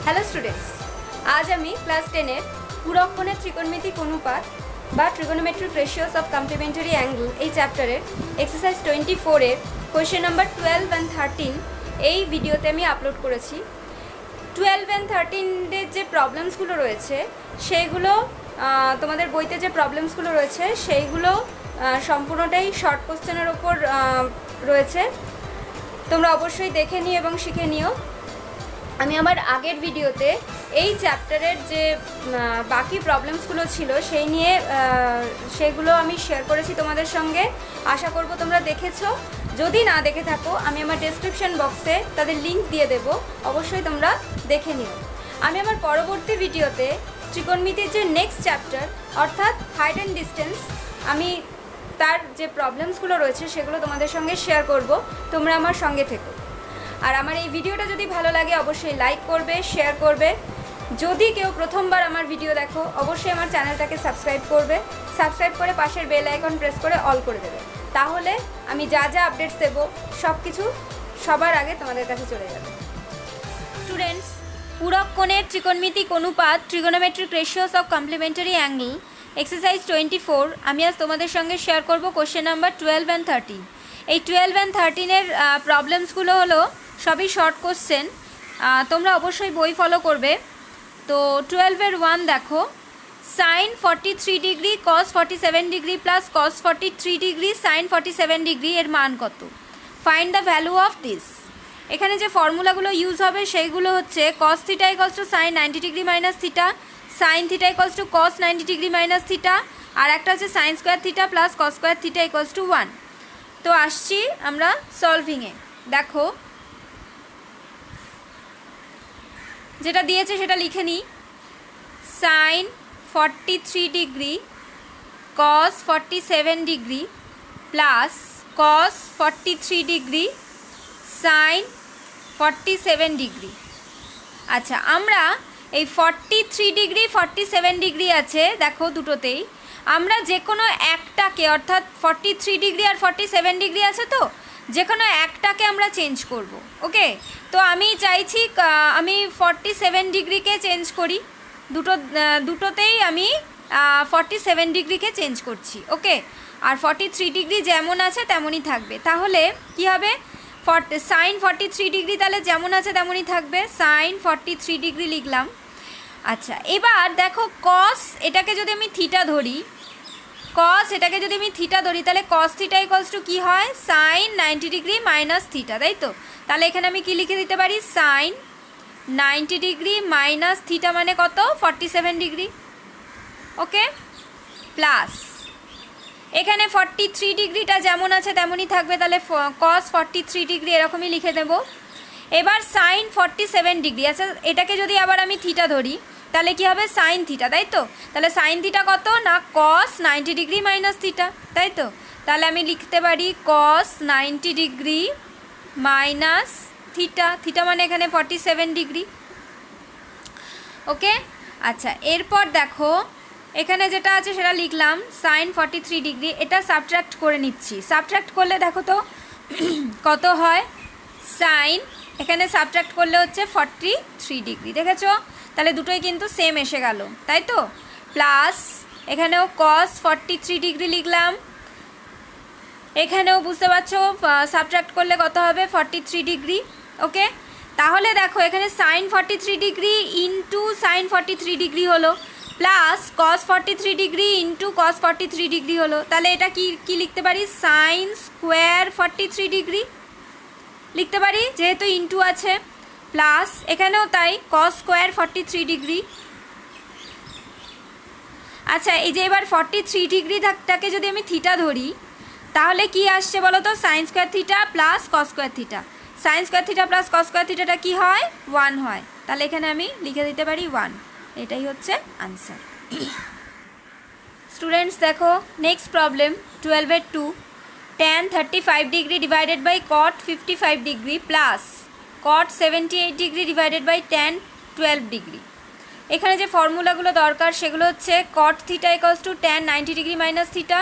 Hello students, আজ আমি class 10-এর পূরক কোণের ত্রিকোণমিতিক অনুপাত বা trigonometric ratios of complimentary angle এই চ্যাপ্টারের এক্সারসাইজ 24-এর কোয়েশ্চেন নাম্বার 12 and 13 এই ভিডিওতে আমি আপলোড করেছি। 12 and 13-এর যে প্রবলেমসগুলো রয়েছে সেইগুলো তোমাদের বইতে যে প্রবলেমসগুলো রয়েছে সেইগুলো সম্পূর্ণটাই শর্ট কোশ্চেনের ওপর রয়েছে। তোমরা অবশ্যই দেখে নিও এবং শিখে নিও। আমি আমার আগের ভিডিওতে এই চ্যাপ্টারের যে বাকি প্রবলেমসগুলো ছিল সেগুলো আমি শেয়ার করেছি তোমাদের সঙ্গে। আশা করব তোমরা দেখেছো। যদি না দেখে থাকো আমি আমার ডেসক্রিপশন বক্সে তাদের লিঙ্ক দিয়ে দেব, অবশ্যই তোমরা দেখে নিও। আমি আমার পরবর্তী ভিডিওতে ত্রিকোণমিতির যে নেক্সট চ্যাপ্টার অর্থাৎ হাইট অ্যান্ড ডিস্টেন্স, আমি তার যে প্রবলেমসগুলো রয়েছে সেগুলো তোমাদের সঙ্গে শেয়ার করব। তোমরা আমার সঙ্গে থেকো। আর আমার এই ভিডিওটা যদি ভালো লাগে অবশ্যই লাইক করবে, শেয়ার করবে। যদি কেউ প্রথমবার আমার ভিডিও দেখো অবশ্যই আমার চ্যানেলটাকে সাবস্ক্রাইব করবে। সাবস্ক্রাইব করে পাশের বেল আইকন প্রেস করে অল করে দেবে, তাহলে আমি যা যা আপডেটস দেবো সব কিছু সবার আগে তোমাদের কাছে চলে যাবে। স্টুডেন্টস, পূরক কোণের ত্রিকোণমিতিক অনুপাত trigonometric ratios of complimentary angle exercise 24 আমি আজ তোমাদের সঙ্গে শেয়ার করব কোশ্চেন নাম্বার 12 and 13। এই 12 and 13-এর প্রবলেমসগুলো হলো সবই শর্ট কোশ্চেন। তোমরা অবশ্যই বই ফলো করবে। তো 12-এর 1 দেখো, sine 43 degree cos 47 degree plus cos 43 degree sine 47 degree এর মান কত? Find the value of this. এখানে যে ফর্মুলাগুলো ইউজ হবে সেইগুলো হচ্ছে cos theta equals to sine 90 degree minus theta, sine theta equals to cos 90 degree minus theta, আর একটা হচ্ছে sine square theta plus cos square theta equals to 1। তো আসছি আমরা সলভিংয়ে। দেখো যেটা দিয়েছে সেটা লিখে নিই। Sine 43 degree cos 47 degree plus cos 43 degree sine 47 degree. আচ্ছা, আমরা এই 43 ডিগ্রি 47 ডিগ্রি আছে দেখো দুটোতেই, আমরা যে কোনো একটাকে অর্থাৎ 43 ডিগ্রি আর 47 ডিগ্রি আছে, তো যে কোনো একটাকে আমরা চেঞ্জ করব। ওকে, তো আমি চাইছি আমি 47 ডিগ্রিকে চেঞ্জ করি। দুটোতেই আমি 47 ডিগ্রিকে চেঞ্জ করছি। ওকে, আর 43 ডিগ্রি যেমন আছে তেমনই থাকবে। তাহলে কি হবে? সাইন 43 ডিগ্রি তাহলে যেমন আছে তেমনই থাকবে, সাইন 43 ডিগ্রি লিখলাম। আচ্ছা, এবার দেখো কস এটাকে যদি আমি থিটা ধরি, তাহলে কস থিটা ইকুয়ালস টু কী হয়? সাইন 90 ডিগ্রি মাইনাস থিটা, তাই তো? তাহলে এখানে আমি কি লিখে দিতে পারি? সাইন 90 ডিগ্রি মাইনাস থিটা মানে কত? 47 ডিগ্রি। ওকে, প্লাস এখানে 43 ডিগ্রিটা যেমন আছে তেমনই থাকবে, তাহলে কস 43 ডিগ্রি এরকমই লিখে দেব। এবার সাইন 47 ডিগ্রি, আচ্ছা এটাকে যদি আবার আমি থিটা ধরি তাহলে কি হবে? সাইন থিটা, তাই তো? তাহলে সাইন থিটা কত না? কস 90 ডিগ্রি মাইনাস থিটা, তাই তো? তাহলে আমি লিখতে পারি কস 90 ডিগ্রি মাইনাস থিটা, থিটা মানে এখানে 47 ডিগ্রি। ওকে, আচ্ছা এরপর দেখো এখানে যেটা আছে সেটা লিখলাম সাইন 43 ডিগ্রি, এটা সাবট্রাক্ট করে নিচ্ছি। সাবট্রাক্ট করলে দেখো তো কত হয়? সাইন এখানে সাবট্রাক্ট করলে হচ্ছে 43 ডিগ্রি, দেখেছো? তাহলে দুটোই কিন্তু সেম এসে গেল, তাই তো? প্লাস এখানেও কস 43 ডিগ্রি লিখলাম, এখানেও বুঝতে পারছো সাবট্রাক্ট করলে কত হবে? 43 ডিগ্রি। ওকে, তাহলে দেখো এখানে sine 43 degree into sine 43 degree হলো, plus cos 43 degree into cos 43 degree হলো। তাহলে এটা কি লিখতে পারি? সাইন স্কোয়ার 43 ডিগ্রি লিখতে পারি, যেহেতু ইন্টু আছে। প্লাস এখানেও তাই, কস স্কোয়ার 43 ডিগ্রি। আচ্ছা, এই যে এবার 43 ডিগ্রিটাকে যদি আমি থিটা ধরি তাহলে কি আসছে বলো তো? Sine square theta plus cos square theta. Sine square theta plus cos square থিটাটা কী হয়? 1 হয়। তাহলে এখানে আমি লিখে দিতে পারি 1। এটাই হচ্ছে আনসার। স্টুডেন্টস দেখো নেক্সট প্রবলেম 12-এর 2, tan 35 degree divided by cot 55 degree plus cot 78 degree divided by tan 12 degree. এখানে যে ফর্মুলাগুলো দরকার সেগুলো হচ্ছে cot theta equals to tan 90 degree minus theta,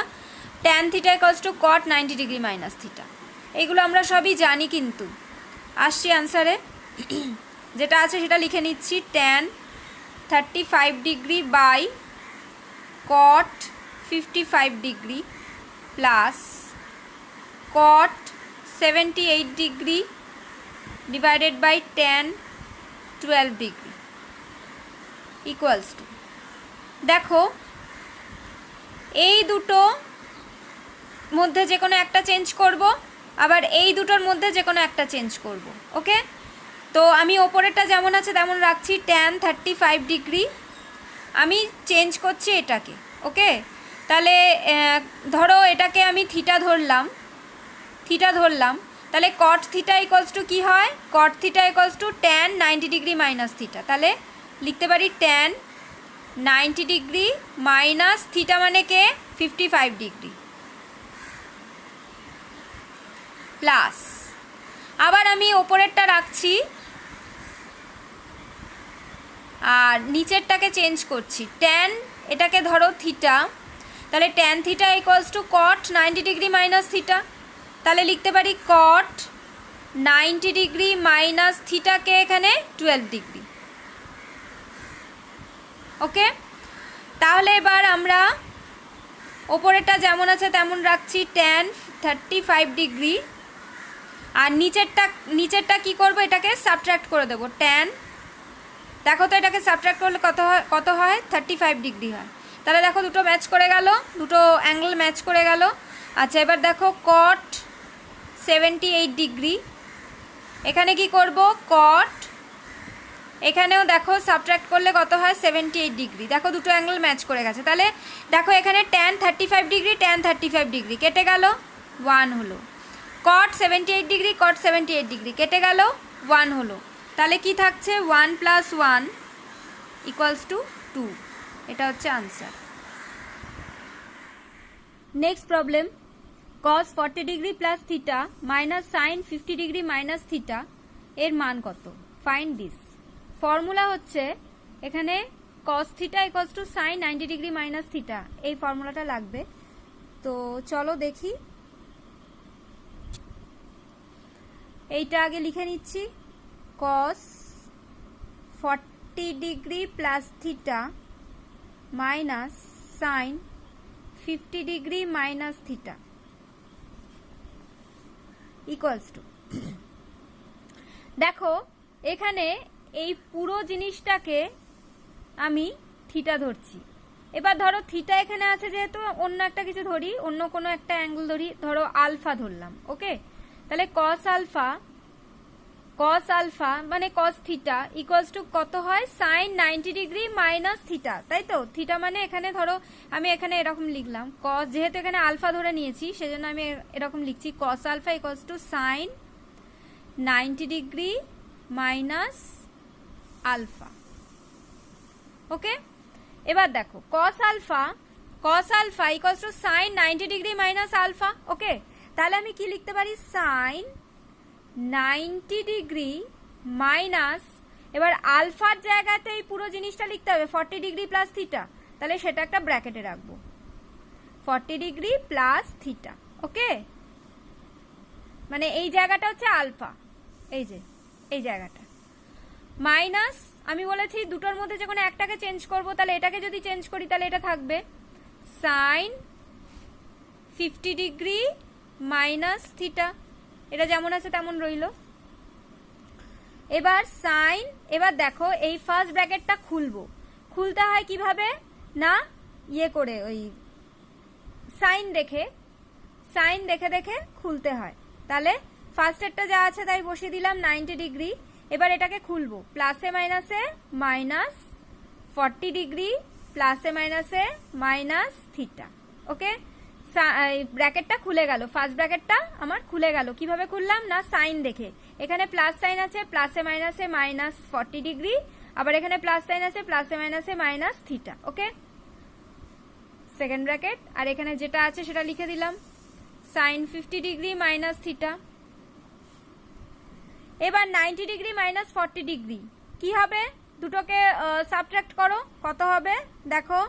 tan theta equals to cot 90 degree minus theta. এগুলো আমরা সবই জানি, কিন্তু আসছি আনসারে। যেটা আছে সেটা লিখে নিচ্ছি, tan 35 degree by cot 55 degree plus cot 78 degree divided by tan 12 degree equals to, দেখো এই দুটো মধ্যে যে কোনো একটা চেঞ্জ করব, আবার এই দুটোর মধ্যে যে কোনো একটা চেঞ্জ করব। ওকে, তো আমি ওপরেরটা যেমন আছে তেমন রাখছি, tan 35 ডিগ্রি, আমি চেঞ্জ করছি এটাকে। ওকে, তাহলে ধরো এটাকে আমি থিটা ধরলাম, তাহলে cot থিটা ইকুয়ালস টু কী হয়, cot theta equals to tan 90 degree minus theta. তাহলে লিখতে পারি tan 90 ডিগ্রি মাইনাস থিটা মানে কে 55 ডিগ্রি প্লাস, আবার আমি ওপরেরটা রাখছি আর নিচেরটাকে চেঞ্জ করছি, tan এটাকে ধরো থিটা, তাহলে tan theta equals to cot 90 degree minus theta. তাহলে লিখতে পারি cot 90 ডিগ্রি মাইনাস থিটাকে এখানে 12 ডিগ্রি। ওকে, তাহলে এবার আমরা ওপরেরটা যেমন আছে তেমন রাখছি, tan 35 ডিগ্রি, আর নিচেরটা কি করব, এটাকে সাবট্রাক্ট করে দেবো, tan, দেখো তো এটাকে সাবট্রাক্ট করলে কত হয় 35 ডিগ্রি হয়। তাহলে দেখো দুটো ম্যাচ করে গেল, দুটো অ্যাঙ্গেল ম্যাচ করে গেল। আচ্ছা, এবার দেখো cot 78 ডিগ্রি, এখানে কি করব, cot, এখানেও দেখো সাবট্রাক্ট করলে কত হয় 78 ডিগ্রি, দেখো দুটো অ্যাঙ্গেল ম্যাচ করে গেছে। তাহলে দেখো এখানে tan 35 ডিগ্রি tan 35 ডিগ্রি কেটে গেল, 1 হলো, cot 78 ডিগ্রি cot 78 ডিগ্রি কেটে গেল, 1 হলো। তাহলে কি থাকছে, 1 + 1 ইকুয়ালস টু 2, এটা হচ্ছে answer. Next problem, cos 40 degree plus theta minus sine 50 degree minus theta এর মান কত, ফাইন্ড দিস। ফর্মুলা হচ্ছে এখানে cos theta equals to sine 90 degree minus theta, এই ফর্মুলাটা লাগবে। তো চলো দেখি, এইটা আগে লিখে নিচ্ছি, cos 40 degree plus theta minus sine 50 degree minus theta equals to, দেখো এখানে এই পুরো জিনিসটাকে আমি থিটা ধরছি। এবার ধরো থিটা এখানে আছে যেহেতু অন্য একটা কিছু ধরি, অন্য কোনো একটা অ্যাঙ্গেল ধরি, ধরো আলফা ধরলাম। ওকে, তাহলে cos আলফা মানে cos থিটা ইকুয়ালস টু কত হয়, সাইন 90 ডিগ্রি মাইনাস থিটা, তাই তো। থিটা মানে এখানে ধরো আমি এখানে এরকম লিখলাম, cos, যেহেতু এখানে আলফা ধরে নিয়েছি সেজন্য আমি এরকম লিখছি, cos alpha equals to sine 90 degree minus alpha. Okay, এবার দেখো cos alpha equals to sine 90 degree minus alpha. Okay, তাহলে আমি কি লিখতে পারি, সাইন 90 ডিগ্রি মাইনাস, এবার আলফার জায়গাতে এই পুরো জিনিসটা লিখতে হবে 40 ডিগ্রি প্লাস থিটা, তাহলে সেটা একটা ব্র্যাকেটে রাখবো, 40 ডিগ্রি প্লাস থিটা। ওকে, মানে এই জায়গাটা হচ্ছে আলফা, এই জায়গাটা মাইনাস, আমি বলেছি দুটোর মধ্যে যে কোনো একটাকে চেঞ্জ করব, তাহলে এটাকে যদি চেঞ্জ করি তাহলে এটা থাকবে সাইন 50 ডিগ্রি মাইনাস থিটা, এটা যেমন আছে তেমন রইল। এবার সাইন, এবার দেখো এই ফার্স্ট ব্র্যাকেটটা খুলতে হয় কিভাবে, না ইয়ে করে ওই সাইন দেখে দেখে খুলতে হয়। তাহলে ফার্স্টেরটা যা আছে তাই বসিয়ে দিলাম 90 ডিগ্রি, এবার এটাকে খুলবো, প্লাসে মাইনাসে মাইনাস 40 ডিগ্রি, প্লাসে মাইনাসে মাইনাস থিটা। ওকে, ব্র্যাকেটটা খুলে গেল, ফার্স্ট ব্র্যাকেটটা আমার খুলে গেল। কিভাবে খুললাম, না সাইন দেখে, এখানে প্লাস সাইন আছে, প্লাসে মাইনাসে মাইনাস 40 ডিগ্রি, আবার এখানে প্লাস সাইন আছে, প্লাসে মাইনাসে মাইনাস থিটা। ওকে, সেকেন্ড ব্র্যাকেট, আর এখানে যেটা আছে সেটা লিখে দিলাম, সাইন 50 ডিগ্রি মাইনাস থিটা। এবার 90 ডিগ্রি মাইনাস 40 ডিগ্রি কি হবে, দুটোকে সাবট্রাক্ট করো, কত হবে দেখো,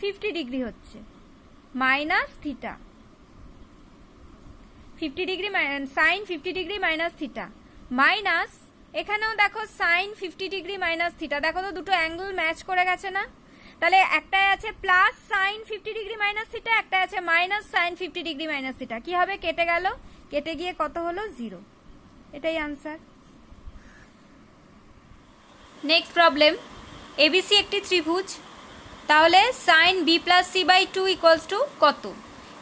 50 ডিগ্রি হচ্ছে minus theta, 50 degree sine 50 degree minus theta minus, এখানেও দেখো সাইন 50 ডিগ্রি মাইনাস থিটা, দেখো তো দুটো অ্যাঙ্গেল ম্যাচ করে গেছে না? তাহলে একটাই আছে plus sign 50 degree minus theta, একটা আছে minus sine 50 degree minus theta. কি হবে? কেটে গেল, কেটে গিয়ে কত হলো? 0। এটাই আনসার। নেক্সট প্রবলেম, এবিসি একটি ত্রিভুজ, তাহলে sine B plus C by 2 equals to কত?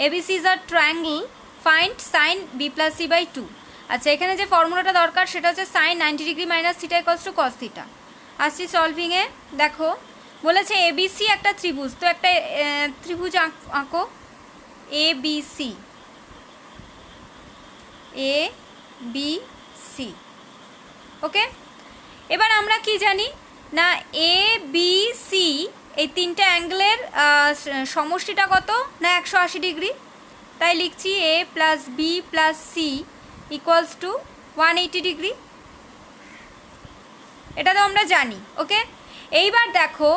ABC is a triangle, find sine B plus C by 2। আচ্ছা, এখানে যে ফর্মুলাটা দরকার সেটা হচ্ছে sine 90 degree minus theta equals to cos theta. আসছি সলভিংয়ে। দেখো বলেছে এবিসি একটা ত্রিভুজ, তো একটা ত্রিভুজ আঁকো, এবিসি, এবিসি। ওকে, এবার আমরা কি জানি না, এ বি সি এই তিনটে অ্যাঙ্গেলের সমষ্টিটা কত না 180 ডিগ্রি। তাই লিখছি A plus B plus C equals to 180 degree. এটা তো আমরা জানি। ওকে, এইবার দেখো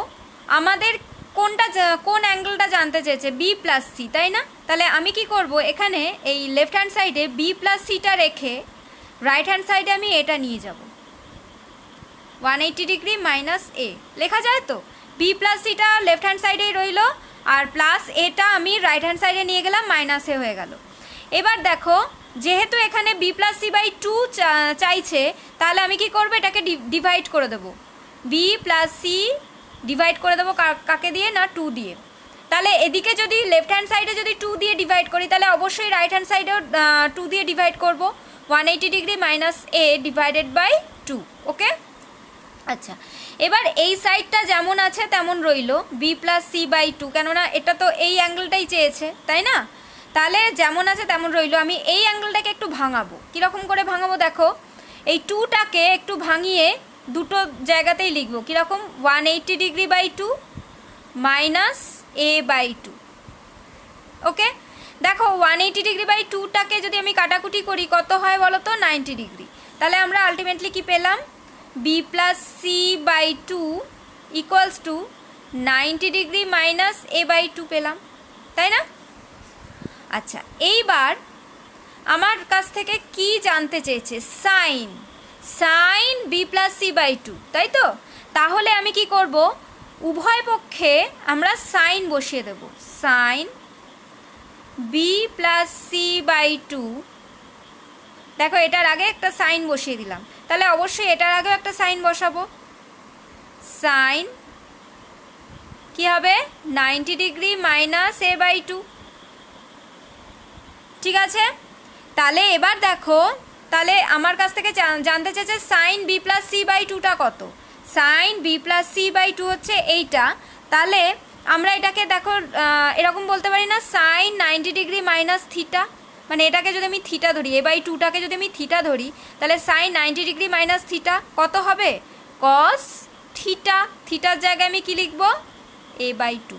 আমাদের কোন অ্যাঙ্গেলটা জানতে চেয়েছে? বি প্লাস সি, তাই না? তাহলে আমি কি করব, এখানে এই লেফট হ্যান্ড সাইডে বি প্লাস সিটা রেখে রাইট হ্যান্ড সাইডে আমি এটা নিয়ে যাব, 180 ডিগ্রি মাইনাস এ লেখা যায় তো? বি প্লাস সিটা লেফট হ্যান্ড সাইডেই রইল, আর প্লাস এটা আমি রাইট হ্যান্ড সাইডে নিয়ে গেলাম, মাইনাস এ হয়ে গেল। এবার দেখো যেহেতু এখানে বি প্লাস সি বাই 2 চাইছে, তাহলে আমি কি করবো, এটাকে ডিভাইড করে দেবো। বি প্লাস সি ডিভাইড করে দেবো কাকে দিয়ে না 2 দিয়ে। তাহলে এদিকে যদি লেফট হ্যান্ড সাইডে যদি 2 দিয়ে ডিভাইড করি, তাহলে অবশ্যই রাইট হ্যান্ড সাইডেও 2 দিয়ে ডিভাইড করব, 180 degree minus A divided by 2। Okay, আচ্ছা, এবার এই সাইডটা যেমন আছে তেমন রইল, বি প্লাস সি বাই 2, কেননা এটা তো এই অ্যাঙ্গেলটাই চেয়েছে, তাই না? তাহলে যেমন আছে তেমন রইল। আমি এই অ্যাঙ্গেলটাকে একটু ভাঙাবো। কীরকম করে ভাঙাবো? দেখো এই 2টাকে একটু ভাঙিয়ে দুটো জায়গাতেই লিখবো। কীরকম? 180 degree by 2 minus A by 2। Okay, দেখো 180 ডিগ্রি বাই 2টাকে যদি আমি কাটাকুটি করি কত হয় বলো তো? 90 ডিগ্রি। তাহলে আমরা আলটিমেটলি কি পেলাম? B plus C by 2 equals to 90 degree minus A by 2 পেলাম, তাই না? আচ্ছা, এইবার আমার কাছ থেকে কি জানতে চেয়েছে? Sine B plus C by 2, তাই তো? তাহলে আমি কি করব, উভয় পক্ষে আমরা সাইন বসিয়ে দেব। Sine B plus C by 2, দেখো এটার আগে একটা সাইন বসিয়ে দিলাম, তাহলে অবশ্যই এটার আগেও একটা সাইন বসাবো। সাইন কি হবে? 90 ডিগ্রি মাইনাস এ বাই 2। ঠিক আছে, তাহলে এবার দেখো, তাহলে আমার কাছ থেকে জানতে চেয়েছে sine B plus C by 2টা কত? Sine B plus C by 2 হচ্ছে এইটা। তাহলে আমরা এটাকে দেখো এরকম বলতে পারি না, সাইন 90 ডিগ্রি মাইনাস থিটা, মানে এটাকে যদি আমি থিটা ধরি, এ বাই 2টাকে যদি আমি থিটা ধরি, তাহলে সাইন 90 ডিগ্রি মাইনাস থিটা কত হবে? Cos theta. থিটার জায়গায় আমি কি লিখব? A by 2।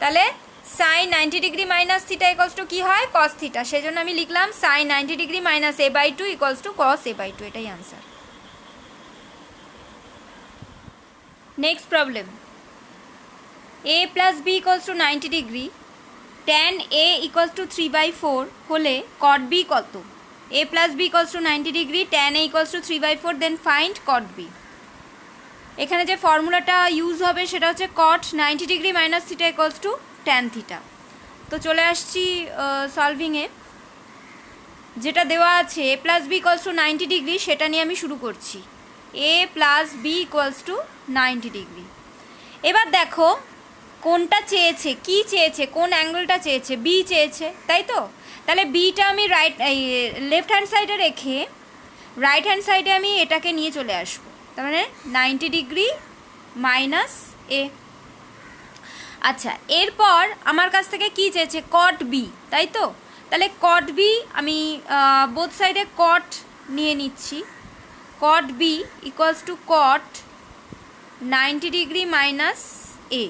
তাহলে sine 90 degree minus theta equals to কী হয়? Cos theta. সেই জন্য আমি লিখলাম sine 90 degree minus A by 2 equals to cos A by 2। এটাই answer. Next problem, A plus B equals to 90 degree, tan A equals to 3/4 হলে cot B কত? A plus B equals to 90 degree, tan A equals to 3/4, then find cot B. এখানে যে ফর্মুলাটা use হবে সেটা হচ্ছে cot 90 degree minus theta equals to tan theta. তো চলে আসছি সলভিংয়ে। যেটা দেওয়া আছে A plus B equals to 90 degree, সেটা নিয়ে আমি শুরু করছি। A plus B equals to 90 degree. এবার দেখো কোনটা চেয়েছে, কি চেয়েছে, কোন অ্যাঙ্গেলটা চেয়েছে? বি চেয়েছে, তাই তো? তাহলে বিটা আমি লেফট হ্যান্ড সাইডে রেখে রাইট হ্যান্ড সাইডে আমি এটাকে নিয়ে চলে আসবো, তার মানে 90 ডিগ্রি মাইনাস এ। আচ্ছা, এরপর আমার কাছ থেকে কি চেয়েছে? কট বি, তাই তো? তাহলে কট বি আমি বোথ সাইডে কট নিয়ে নিচ্ছি। Cot B equals to cot 90 degree minus A.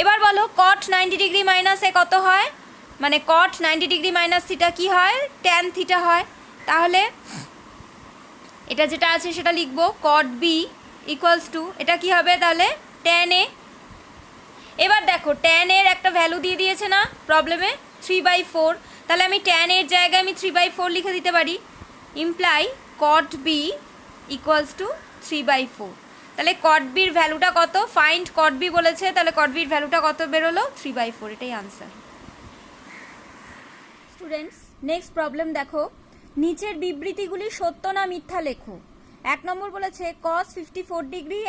এবার বলো কট 90 ডিগ্রি মাইনাস এ কত হয়? মানে কট 90 ডিগ্রি মাইনাস থিটা কী হয়? ট্যান থিটা হয়। তাহলে এটা যেটা আছে সেটা লিখব, কট বি ইকুয়ালস টু, এটা কি হবে তাহলে? Tan A. এবার দেখো ট্যান এর একটা ভ্যালু দিয়ে দিয়েছে না প্রবলেমে, 3/4। তাহলে আমি ট্যান এর জায়গায় আমি 3/4 লিখে দিতে পারি। Imply cot B equals to 3/4। তাহলে কট বির ভ্যালুটা কত? ফাইন্ড কট বি বলেছে, তাহলে কট বির ভ্যালুটা কত বেরোলো? 3/4, এটাই আনসার। স্টুডেন্টস, নেক্সট প্রবলেম দেখো, নিচের বিবৃতিগুলি সত্য না মিথ্যা লেখো। 1 নম্বর বলেছে cos 54 ডিগ্রি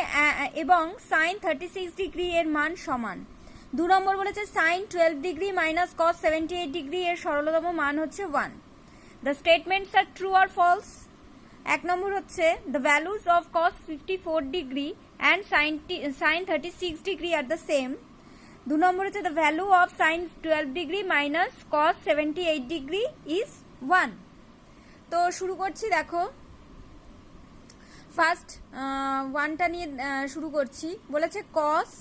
এবং sin 36 ডিগ্রি এর মান সমান। 2 নম্বর বলেছে sin 12 degree minus cos 78 degree এর সরলতম মান হচ্ছে 1। The statements are true or false. 1 নম্বর হচ্ছে the values of cos 54 degree and sin 36 degree are the same। 2 নম্বর হচ্ছে the value of sin 12 degree minus cos 78 degree is 1। তো শুরু করছি, দেখো ফার্স্ট ওয়ানটা নিয়ে শুরু করছি। বলেছে cos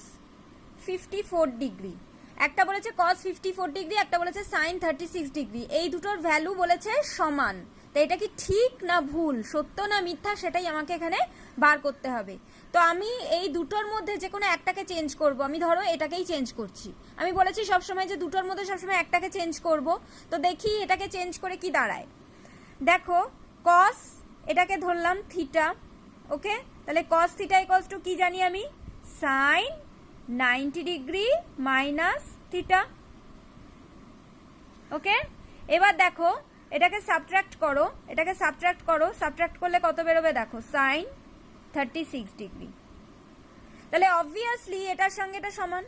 54 ডিগ্রি, একটা বলেছে cos 54 ডিগ্রি, একটা বলেছে sin 36 ডিগ্রি। এই দুটোর ভ্যালু বলেছে সমান। তো এটা কি ঠিক না ভুল, সত্য না মিথ্যা, সেটাই আমাকে এখানে বার করতে হবে। তো আমি এই দুটোর মধ্যে যে কোনো একটাকে চেঞ্জ করব। আমি ধরো এটাকেই চেঞ্জ করছি। আমি বলেছি সবসময় যে দুটোর মধ্যে সবসময় একটাকে চেঞ্জ করব। তো দেখি এটাকে চেঞ্জ করে কি দাঁড়ায়। দেখো cos, এটাকে ধরলাম থিটা, ওকে। তাহলে cos থিটা ইকুয়ালস টু কি জানি আমি? sin 90 ডিগ্রি মাইনাস থিটা, ওকে। এবার দেখো এটাকে সাবট্রাক্ট করো, এটাকে সাবট্রাক্ট করো, সাবট্রাক্ট করলে কত বেরোবে দেখো? sin 36 degree. তাহলে অবভিয়াসলি এটার সঙ্গে এটা সমান,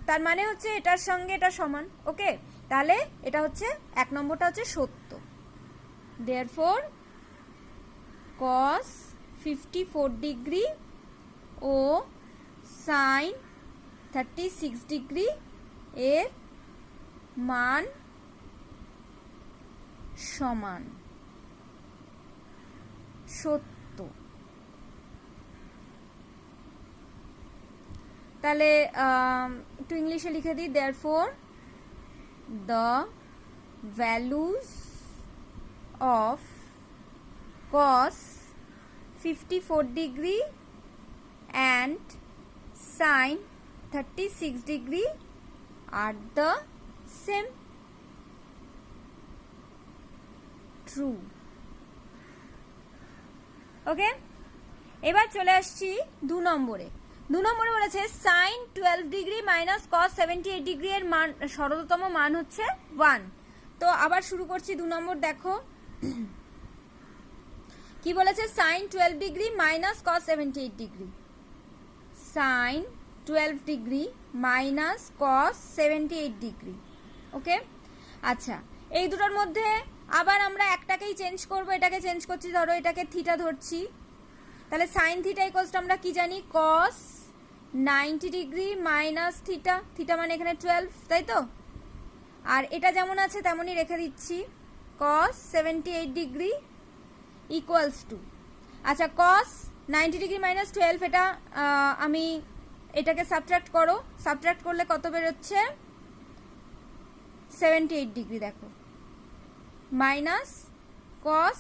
তার মানে হচ্ছে এটার সঙ্গে এটা সমান, ওকে। তাহলে এটা হচ্ছে 1 নম্বরটা হচ্ছে সত্য। therefore cos 54 ডিগ্রি ও sin 36 ডিগ্রি এর মান সমান, সত্য। তাহলে একটু ইংলিশে লিখে দিই। therefore the values of cos 54 degree and sin 36 degree are the same, true, ওকে। এবার চলে আসছি 2 নম্বরে। 2 নম্বরে বলেছে sin 12 degree minus cos 78 degree এর মান সরলতম মান হচ্ছে 1। তো আবার শুরু করছি 2 নম্বর। দেখো কি বলেছে? sin 12 degree minus cos 78 degree, sin 12 degree minus cos 78 degree, okay. আচ্ছা, এই দুটোর মধ্যে আবার আমরা একটাকেই চেঞ্জ করব। এটাকে চেঞ্জ করছি, ধরো এটাকে থিটা ধরছি। তাহলে sin থিটা ইকুয়ালস টু আমরা কি জানি? cos 90 degree minus theta, theta মানে এখানে 12, তাই তো। আর এটা যেমন আছে তেমনই রেখে দিচ্ছি, cos 78 ডিগ্রি ইকুয়ালস টু, আচ্ছা cos 90 ডিগ্রি মাইনাস 12, এটা আমি এটাকে সাবট্রাক্ট করো, সাবট্রাক্ট করলে কত বেরোচ্ছে? 78 ডিগ্রি, দেখো মাইনাস cos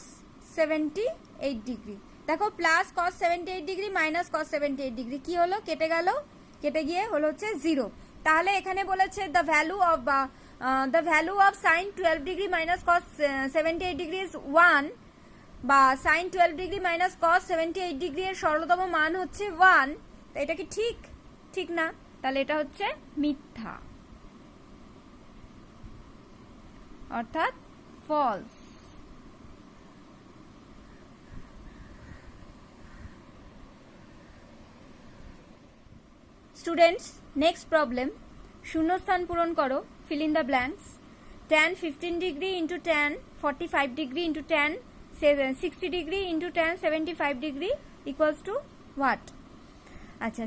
78 ডিগ্রি, দেখো plus cos 78 degree minus cos 78 degree কি হলো? কেটে গেল, কেটে গিয়ে হলো হচ্ছে 0। তাহলে এখানে বলেছে the value of sin 12 degree minus cos 78 degree is 1, বা sin 12 degree minus cos 78 degree এর সরলতম মান হচ্ছে 1। তো এটা কি ঠিক? ঠিক না, তাহলে এটা হচ্ছে মিথ্যা, অর্থাৎ ফলস। স্টুডেন্টস, নেক্সট প্রবলেম, শূন্যস্থান পূরণ করো, fill in the blanks। tan 15 degree into tan 45 degree into tan 60 degree into tan 75 degree equals to what? আচ্ছা,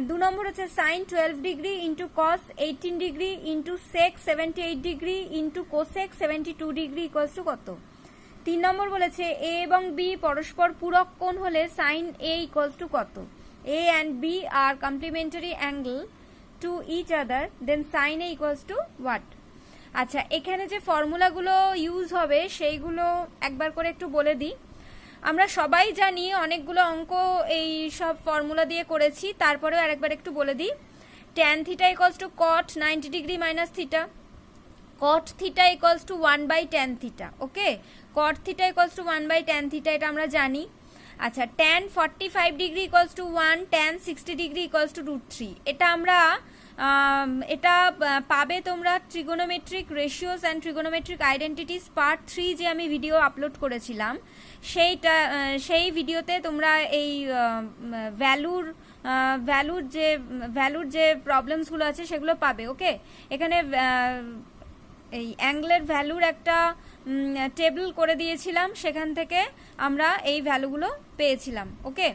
2 নম্বর হচ্ছে sin 12 degree into cos 18 degree into sec 78 degree into cosec 72 degree equals to কত? 3 নম্বর বলেছে a এবং b পরস্পর পূরক কোণ হলে sin a equals to কত? a and b are complementary angle to each other, then sin a equals to what? আচ্ছা, এখানে যে ফর্মুলাগুলো ইউজ হবে সেইগুলো একবার করে একটু বলে দিই। আমরা সবাই জানি, অনেকগুলো অঙ্ক এই সব ফর্মুলা দিয়ে করেছি, তারপরেও আরেকবার একটু বলে দিই। tan theta equals to cot 90 degree minus theta, cot theta equals to 1 by tan theta. Okay, cot theta equals to 1 by tan theta এটা আমরা জানি। আচ্ছা, tan 45 degree equals to 1, tan 60 degree equals to √3। এটা আমরা এটা পাবে তোমরা trigonometric ratios and trigonometric identities part 3 যে আমি ভিডিও আপলোড করেছিলাম সেই ভিডিওতে তোমরা এই ভ্যালুর যে প্রবলেমসগুলো আছে সেগুলো পাবে। ওকে, এখানে এই অ্যাঙ্গেলের ভ্যালুর একটা টেবিল করে দিয়েছিলাম, সেখান থেকে আমরা এই ভ্যালুগুলো পেয়েছিলাম। ওকে,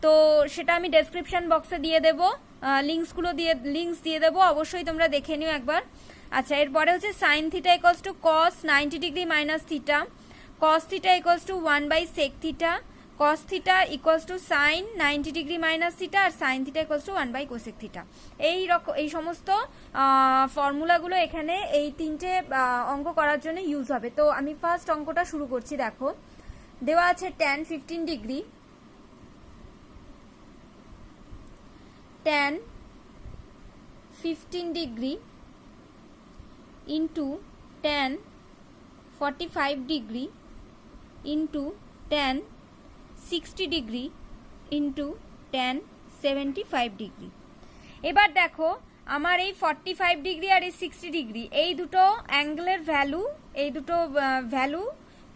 তো সেটা আমি ডেসক্রিপশন বক্সে দিয়ে দেবো, লিঙ্কস দিয়ে দেবো, অবশ্যই তোমরা দেখে নিও একবার। আচ্ছা, এরপরে হচ্ছে sine theta equals to cos 90 degree minus theta, cos theta equals to 1 by sec theta, cos theta equals to sine 90 degree minus theta, আর sine theta equals to 1 by cosec theta. এই সমস্ত ফর্মুলাগুলো এখানে এই তিনটে অঙ্ক করার জন্য ইউজ হবে। তো আমি ফার্স্ট অঙ্কটা শুরু করছি। দেখো, দেওয়া আছে tan 15 degree, tan 15 degree into tan 45 degree into tan 60 degree into tan 75 degree. এবার দেখো, আমার এই 45 ডিগ্রি আর এই 60 ডিগ্রি এই দুটো অ্যাঙ্গেলের value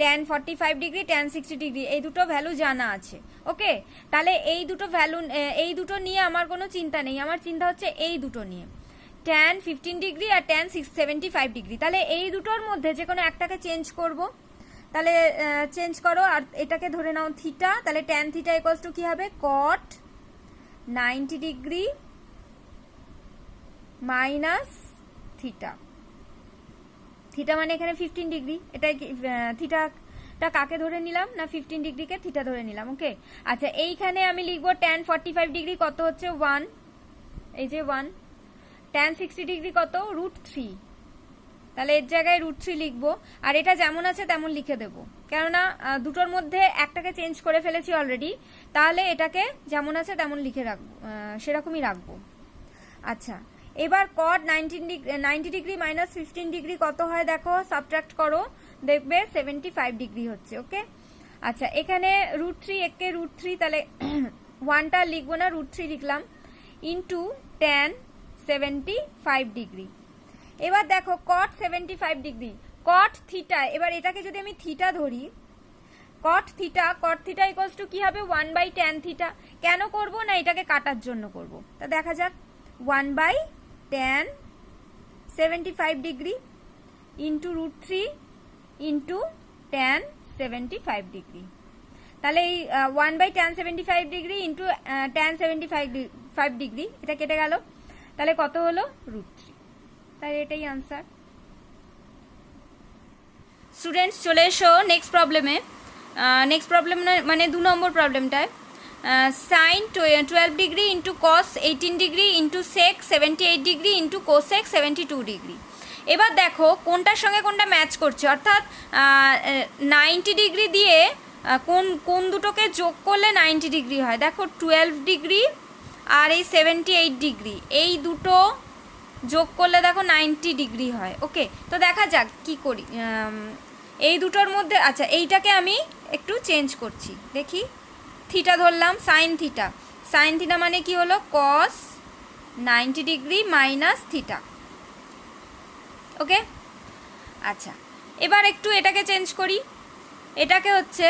tan 45 degree tan 60 degree এই দুটো ভ্যালু জানা আছে। ওকে, তাহলে এই দুটো নিয়ে আমার কোনো চিন্তা নেই, আমার চিন্তা হচ্ছে এই দুটো নিয়ে, tan 15 ডিগ্রি আর tan 75 ডিগ্রি। তাহলে এই দুটোর মধ্যে যে কোনো একটাকে চেঞ্জ করব, তাহলে চেঞ্জ করো, আর এটাকে ধরে নাও থিটা, তাহলে tan থিটা ইকুয়ালস টু কি হবে, cot 90 degree minus theta. Theta মানে এখানে 15 ডিগ্রি, এটাই থিটাটা কাকে ধরে নিলাম না 15 ডিগ্রিকে থিটা ধরে নিলাম। ওকে, আচ্ছা, এইখানে আমি লিখবো tan 45 ডিগ্রি কত হচ্ছে 1, এই যে 1, tan 60 ডিগ্রি কত √3, তাহলে এর জায়গায় √3 লিখবো, আর এটা যেমন আছে তেমন লিখে দেবো, কেননা দুটোর মধ্যে একটাকে চেঞ্জ করে ফেলেছি অলরেডি, তাহলে এটাকে যেমন আছে তেমন লিখে রাখবো, সেরকমই রাখবো। আচ্ছা, এবার cot 90 ডিগ্রি মাইনাস 15 ডিগ্রি কত হয় দেখো, সাবট্রাক্ট করো, দেখবে 75 ডিগ্রি হচ্ছে। ওকে, আচ্ছা, এখানে √3 একে √3, তাহলে 1টা লিখবো না, √3 লিখলাম, ইন্টু tan 75 ডিগ্রি। এবার দেখো cot 75 ডিগ্রি, cot থিটা, এবার এটাকে যদি আমি থিটা ধরি, cot থিটা ইকুয়ালস টু কি হবে 1 বাই tan থিটা। কেন করব না, এটাকে কাটার জন্য করব। তা দেখা যাক, 1 by tan 75 degree into √3 into tan 75 degree. তাহলে এই 1 by tan 75 degree into tan 75 degree, এটা কেটে গেল, তাহলে কত হলো √3। তাই এটাই আনসার। স্টুডেন্টস, চলে এসো নেক্সট প্রবলেমে। নেক্সট প্রবলেম মানে 2 নম্বর প্রবলেমটায়, sine 12 degree into cos 18 degree into sec 78 degree into cosec 72 degree. এবার দেখো কোনটার সঙ্গে কোনটা ম্যাচ করছে, অর্থাৎ 90 ডিগ্রি দিয়ে কোন দুটোকে যোগ করলে 90 ডিগ্রি হয়। দেখো 12 ডিগ্রি আর এই 78 ডিগ্রি, এই দুটো যোগ করলে দেখো 90 ডিগ্রি হয়। ওকে, তো দেখা যাক কি করি এই দুটোর মধ্যে। আচ্ছা, এইটাকে আমি একটু চেঞ্জ করছি, দেখি, থিটা ধরলাম, সাইন থিটা মানে কি হলো, cos 90 ডিগ্রি মাইনাস থিটা। ওকে, আচ্ছা, এবার একটু এটাকে চেঞ্জ করি, এটাকে হচ্ছে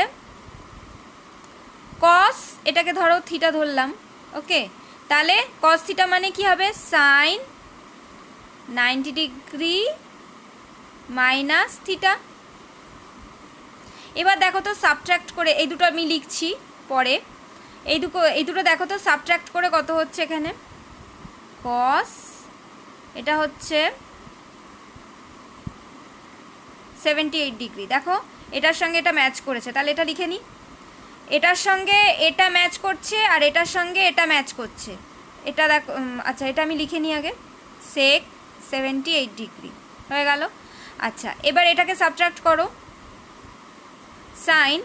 cos, এটাকে ধরো থিটা ধরলাম। ওকে, তাহলে cos থিটা মানে কি হবে, সাইন 90 ডিগ্রি মাইনাস থিটা। এবার দেখো তো সাবট্রাক্ট করে, এই দুটো আমি লিখছি পরে, এই দুটো দেখো তো সাবট্রাক্ট করে কত হচ্ছে এখানে, cos, এটা হচ্ছে 78 ডিগ্রি। দেখো এটার সঙ্গে এটা ম্যাচ করেছে, তাহলে এটা লিখে নিই, এটার সঙ্গে এটা ম্যাচ করছে আর এটার সঙ্গে এটা ম্যাচ করছে, এটা দেখো। আচ্ছা, এটা আমি লিখে নিই আগে, সেক 78 ডিগ্রি হয়ে গেল। আচ্ছা, এবার এটাকে সাবট্রাক্ট করো, সাইন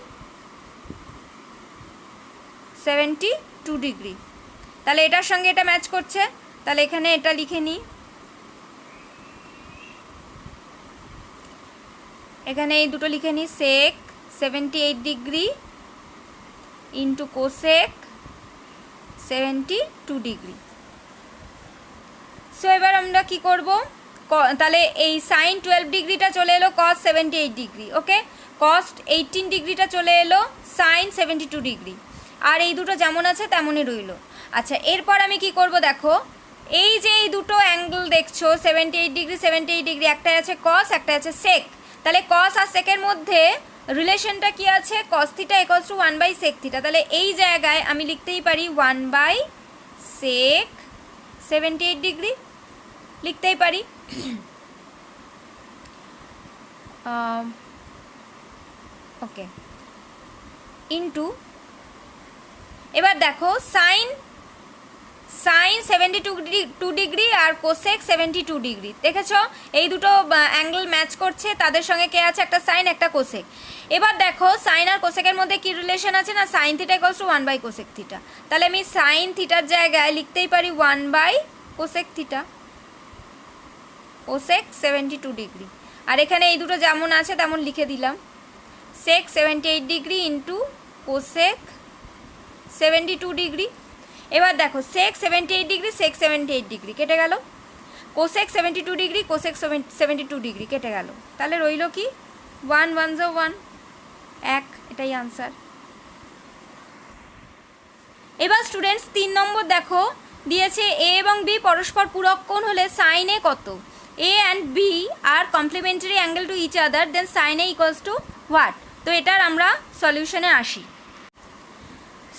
72 ডিগ্রি, তাহলে এটার সঙ্গে এটা ম্যাচ করছে, তাহলে এখানে এটা লিখে নিই, এখানে এই দুটো লিখে নিই, সেক 78 degree into cosec 72 degree. So এবার আমরা কি করব, তাহলে এই সাইন 12 ডিগ্রিটা চলে এলো কস 78 ডিগ্রি, ওকে, কস 18 ডিগ্রিটা চলে এলো সাইন 72 ডিগ্রি, আর এই দুটো যেমন আছে তেমনই রইল। আচ্ছা, এরপর আমি কি করব, দেখো এই যে এই দুটো অ্যাঙ্গেল দেখছো 78 ডিগ্রি 78 ডিগ্রি, একটা আছে কস, একটা আছে সেক, তাহলে কস আর সেকের মধ্যে রিলেশনটা কি আছে, কস theta equals two 1/sec theta, তাহলে এই জায়গায় আমি লিখতেই পারি 1/sec 78 ডিগ্রি লিখতেই পারি। ওকে, ইন্টু এবার দেখো সাইন 72 ডিগ্রি আর কোসেক 72 ডিগ্রি, দেখেছো এই দুটো অ্যাঙ্গেল ম্যাচ করছে, তাদের সঙ্গে কে আছে, একটা সাইন একটা কোসেক। এবার দেখো সাইন আর কোসেকের মধ্যে কি রিলেশন আছে না, sign theta equals two 1/cosec theta, তাহলে আমি সাইন থিটার জায়গায় লিখতেই পারি 1/cosec থিটা, কোসেক 72 ডিগ্রি, আর এখানে এই দুটো যেমন আছে তেমন লিখে দিলাম, সেক 78 ডিগ্রি ইন্টু কোসেক 72 ডিগ্রি। এবার দেখো সেক 78 ডিগ্রি সেক 78 ডিগ্রি কেটে গেল, কোসেক 72 ডিগ্রি কোসেক 72 ডিগ্রি কেটে গেল, তাহলে রইল কি 1 1 0 1 1, এটাই আনসার। এবার স্টুডেন্টস 3 নম্বর দেখো দিয়েছে এ এবং বি পরস্পর পূরক কোণ হলে সাইন এ কত, এ অ্যান্ড বি আর complementary angle to each other, then sine A equals to what. তো এটার আমরা সলিউশনে আসি।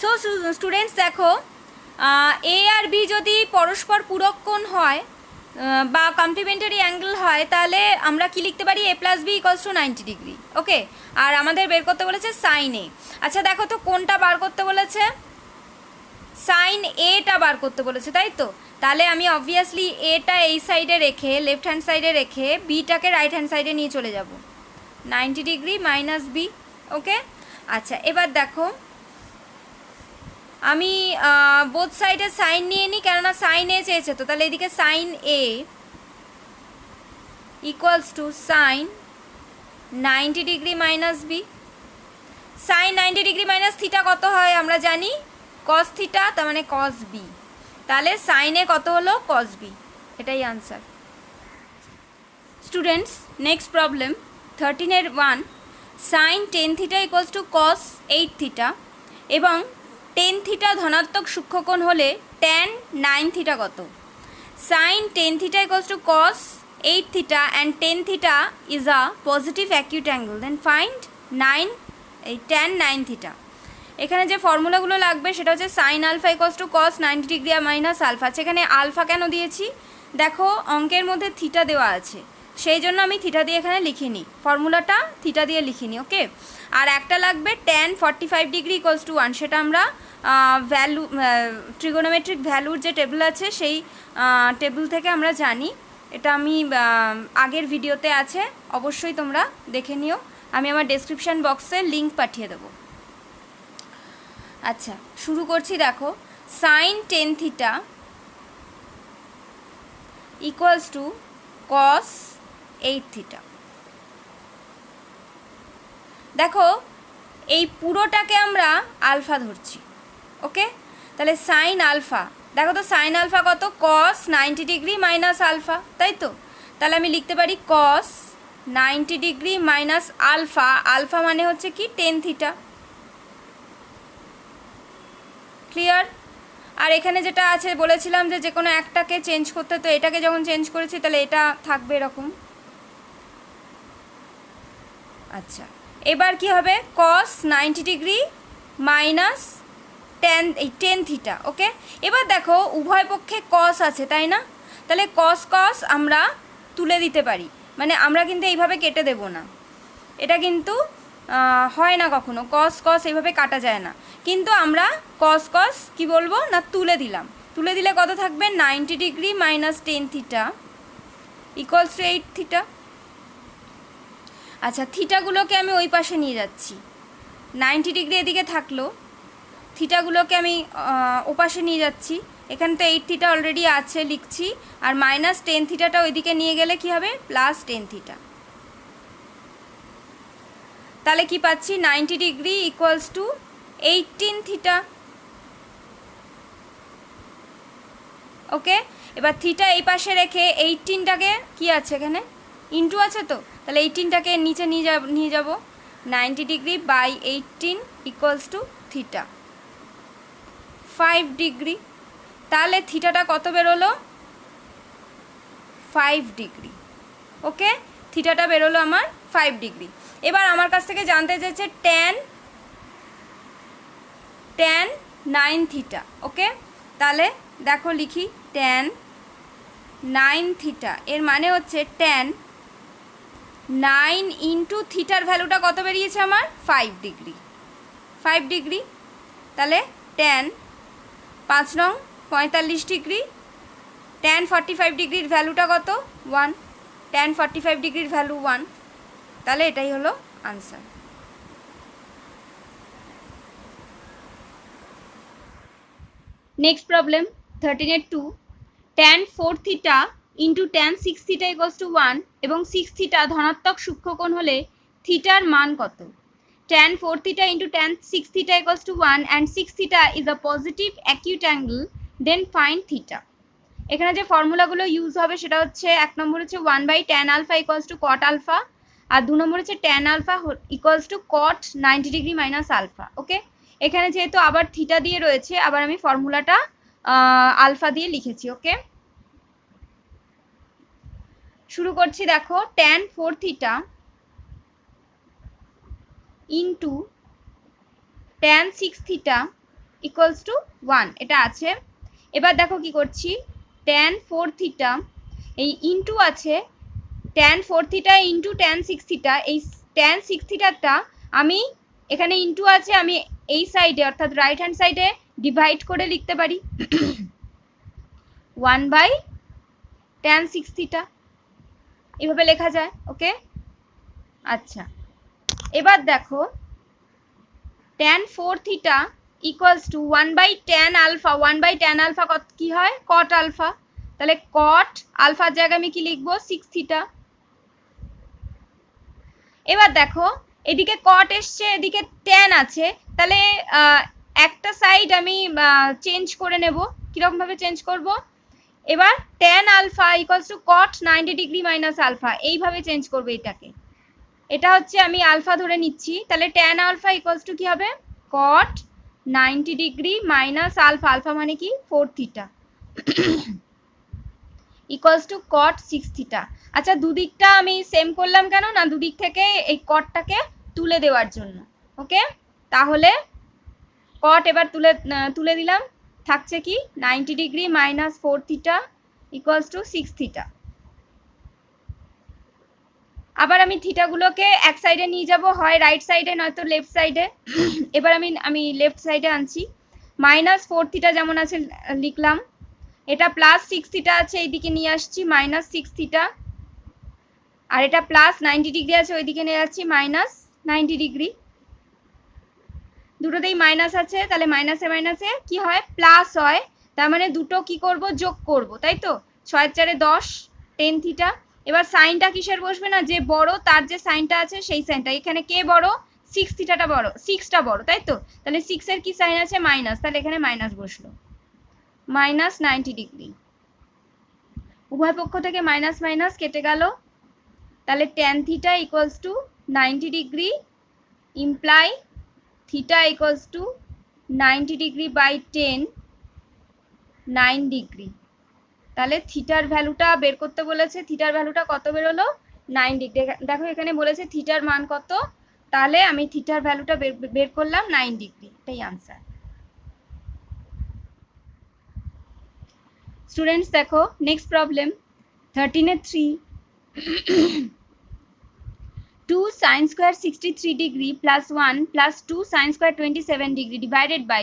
সো স্টুডেন্টস দেখো এ আর বি যদি পরস্পর পূরক কোণ হয় বা কমপ্লিমেন্টারি অ্যাঙ্গেল হয়, তাহলে আমরা কি লিখতে পারি, A plus B equals to 90 degree, okay, আর আমাদের বের করতে বলেছে সাইন এ। আচ্ছা দেখো তো কোনটা বার করতে বলেছে, সাইন এটা বার করতে বলেছে, তাই তো, তাহলে আমি অবভিয়াসলি এটা এই সাইডে রেখে লেফট হ্যান্ড সাইডে রেখে বিটাকে রাইট হ্যান্ড সাইডে নিয়ে চলে যাব, 90 ডিগ্রি মাইনাস বি, ওকে। আচ্ছা এবার দেখো আমি বোথ সাইডে সাইন নিয়ে নিই, কেননা সাইন এ চেয়েছে তো, তাহলে এদিকে sine A equals to sine 90 degree minus B, sine 90 degree minus theta কত হয় আমরা জানি, কস থিটা, তার মানে কস বি, তাহলে সাইনে কত হলো কস বি, এটাই আনসার। স্টুডেন্টস নেক্সট প্রবলেম 13-এর 1, sine 10 theta equals to cos 8 theta এবং 10 থিটা ধনাত্মক সূক্ষ্মকোণ হলে tan 9 থিটা কত, sine 10 theta equals to cos 8 theta and 10 theta is a positive acute angle, then find tan 9 theta. এখানে যে ফর্মুলাগুলো লাগবে সেটা হচ্ছে sine alpha equals to cos 90 degree minus alpha. সেখানে আলফা কেন দিয়েছি, দেখো অঙ্কের মধ্যে থিটা দেওয়া আছে, সেই জন্য আমি থিটা দিয়ে এখানে লিখিনি, ফর্মুলাটা থিটা দিয়ে লিখিনি, ওকে। আর একটা লাগবে tan 45 ডিগ্রি ইকুয়ালস টু 1, সেটা আমরা ভ্যালু ট্রিগোনোমেট্রিক ভ্যালুর যে টেবিল আছে সেই টেবিল থেকে আমরা জানি, এটা আমি আগের ভিডিওতে আছে, অবশ্যই তোমরা দেখে নিও, আমি আমার ডেসক্রিপশান বক্সে লিঙ্ক পাঠিয়ে দেবো। আচ্ছা শুরু করছি, দেখো sine 10 theta equals to cos 8 theta. দেখো এই পুরোটাকে আমরা আলফা ধরছি, ওকে, তাহলে সাইন আলফা, দেখো তো সাইন আলফা কত, কস 90 ডিগ্রি মাইনাস আলফা, তাই তো, তাহলে আমি লিখতে পারি কস 90 ডিগ্রি মাইনাস আলফা, আলফা মানে হচ্ছে কি 10 থিটা, ক্লিয়ার। আর এখানে যেটা আছে বলেছিলাম যে কোনো একটাকে চেঞ্জ করতে, তো এটাকে যখন চেঞ্জ করেছি তাহলে এটা থাকবে এরকম। আচ্ছা এবার কি হবে, কস 90 ডিগ্রি মাইনাস 10 থিটা, ওকে। এবার দেখো উভয় পক্ষে কস আছে তাই না, তাহলে কস কস আমরা তুলে দিতে পারি, মানে আমরা কিন্তু এইভাবে কেটে দেব না, এটা কিন্তু হয় না কখনো, কস কস এইভাবে কাটা যায় না, কিন্তু আমরা কস কস কি বলবো না তুলে দিলাম, তুলে দিলে কত থাকবে 90 degree minus 10 theta equals two 8 theta. আচ্ছা থিটাগুলোকে আমি ওই পাশে নিয়ে যাচ্ছি, 90 ডিগ্রি এদিকে থাকলো, থিটাগুলোকে আমি ওপাশে নিয়ে যাচ্ছি, এখানে তো 8 থিটা অলরেডি আছে লিখছি, আর মাইনাস 10 থিটাটা ওইদিকে নিয়ে গেলে কি হবে, প্লাস 10 থিটা। তাহলে কি পাচ্ছি 90 ডিগ্রি ইকুয়ালস টু 18 থিটা। ওকে, এবার থিটা এই পাশে রেখে 18টাকে কি আছে এখানে ইন্টু আছে, তো তাহলে 18টাকে নিচে নিয়ে যাব 90 degree by 18 equals to theta 5 degree. তাহলে থিটাটা কত বেরোলো 5 ডিগ্রি। ওকে, থিটাটা বেরোলো আমার 5 ডিগ্রি। এবার আমার কাছ থেকে জানতে চেয়েছে ট্যান 9 থিটা। ওকে, তাহলে দেখো লিখি ট্যান 9 থিটা, এর মানে হচ্ছে ট্যান 9 ইন্টু থিটার ভ্যালুটা কত বেরিয়েছে আমার 5 ডিগ্রি। 5 ডিগ্রি, তাহলে ট্যান 5 নং 45 ডিগ্রি, ট্যান 45 ডিগ্রির ভ্যালুটা কত 1, ট্যান 45 ডিগ্রির ভ্যালু 1, তাহলে এটাই হলো answer. Next problem 13-2, tan 4 theta into tan 6 theta equals to 1 এবং 6 থিটা ধনাত্মক সূক্ষ্মকোণ হলে থিটার মান কত? Tan 4 theta into tan 6 theta equals to 1 and 6 theta is a positive acute angle, then find theta. এখানে যে ফর্মুলাগুলো ইউজ হবে সেটা হচ্ছে 1 নম্বর হচ্ছে 1/tan alpha equals to cot alpha, আর 2 নম্বর হচ্ছে tan alpha equals to cot 90 degree minus alpha. Okay, এখানে যেহেতু আবার থিটা দিয়ে রয়েছে, আবার আমি ফর্মুলাটা আলফা দিয়ে লিখেছি। ওকে, শুরু করছি। দেখো tan 4 theta into tan 6 theta equals to 1, এটা আছে। এবার দেখো কি করছি, tan 4 থিটা এই ইন্টু আছে tan 4 theta into tan 6 theta, এই tan 6 থিটাটা আমি এখানে ইন্টু আছে, আমি এই সাইডে অর্থাৎ রাইট হ্যান্ড সাইডে ডিভাইড করে লিখতে পারি 1/tan 6 থিটা, এভাবে লেখা যায়। ওকে, আচ্ছা, এবার দেখো tan 4 theta equals to 1/tan alpha, 1/tan alpha কি হয় কট আলফা, তাহলে কট আলফার জায়গায় আমি কি লিখবো 6 থিটা। এবার দেখো এদিকে কট এসছে, এদিকে tan আছে, তাহলে একটা সাইড আমি চেঞ্জ করে নেব। কিরকম ভাবে চেঞ্জ করব, এবার tan alpha equals to cot 90 degree minus alpha, এইভাবে চেঞ্জ করবো এটাকে। এটা হচ্ছে আমি আলফা ধরে নিচ্ছি, তাহলে tan আলফা ইকুয়ালস টু কি হবে cot 90 degree minus alpha, alpha মানে কি 4 theta equals to cot 6 theta. আচ্ছা, দুদিকটা আমি সেম করলাম কেন না, দুদিক থেকে এই কটটাকে তুলে দেওয়ার জন্য। ওকে, তাহলে কট এবার তুলে দিলাম, থাকছে কি 90 degree minus 4 theta equals two 6 theta. আবার আমি থিটাগুলোকে এক সাইডে নিয়ে যাব, হয় রাইট সাইডে নয়তো লেফট সাইডে। এবার আমি লেফট সাইডে আনছি, মাইনাস 4 থিটা যেমন আছে লিখলাম, এটা প্লাস 6 থিটা আছে এইদিকে নিয়ে আসছি মাইনাস 6 থিটা, আর এটা প্লাস 90 ডিগ্রি আছে ওইদিকে নিয়ে যাচ্ছি মাইনাস 90 ডিগ্রি। দুটোতেই মাইনাস আছে, তাহলে মাইনাসে মাইনাসে কি হয় প্লাস হয়, তার মানে দুটো কি করব যোগ করব, তাই তো 6 4 10 10 থিটা। এবার সাইনটা কিসের বসবে না, যে বড় তার যে সাইনটা আছে সেই সাইনটা, এখানে কে বড় 6 থিটাটা বড়, 6টা বড়, তাই তো, তাহলে 6 এর কি সাইন আছে মাইনাস, তাহলে এখানে মাইনাস বসলো মাইনাস 90 ডিগ্রি। উভয় পক্ষ থেকে মাইনাস মাইনাস কেটে গেল, তাহলে tan theta equals to 90 degree imply theta equals to 90 degree by 10 9 degree. তাহলে থিটার ভ্যালুটা বের করতে বলেছে, থিটার ভ্যালুটা কত বেরোলো 9 ডিগ্রি। দেখো এখানে বলেছে থিটার মান কত, তাহলে আমি থিটার ভ্যালুটা বের করলাম 9 ডিগ্রি, এটাই আনসার। স্টুডেন্টস দেখো next problem 13-3, 2 sin square 63 degree plus 1 plus 2 sin square 27 degree divided by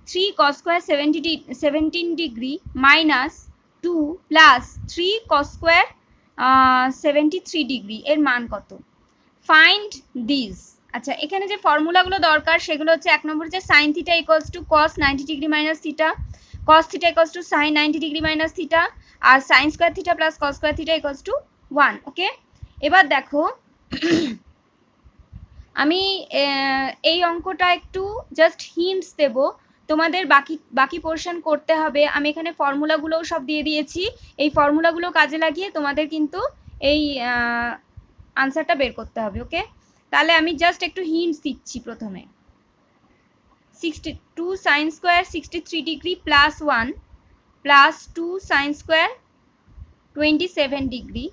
3 cos square 17 degree minus 2 plus 3 cos square 73 degree এর মান কত? Find this. আচ্ছা, এখানে যে ফর্মুলাগুলো দরকার সেগুলো হচ্ছে 1 নম্বর হচ্ছে sin theta equals to cos 90 degree minus theta, cos theta equals to sin 90 degree minus theta, R sin square theta plus cos square theta equals to 1। ওকে, এবার দেখো আমি এই অঙ্কটা একটু জাস্ট হিন্টস দেব, তোমাদের বাকি বাকি পোর্শন করতে হবে। আমি এখানে ফর্মুলাগুলোও সব দিয়ে দিয়েছি, এই ফর্মুলাগুলো কাজে লাগিয়ে তোমাদের কিন্তু এই আনসারটা বের করতে হবে। ওকে, তাহলে আমি জাস্ট একটু হিন্টস দিচ্ছি। প্রথমে 2 sin square 63 degree plus 1 plus 2 sin square 27 degree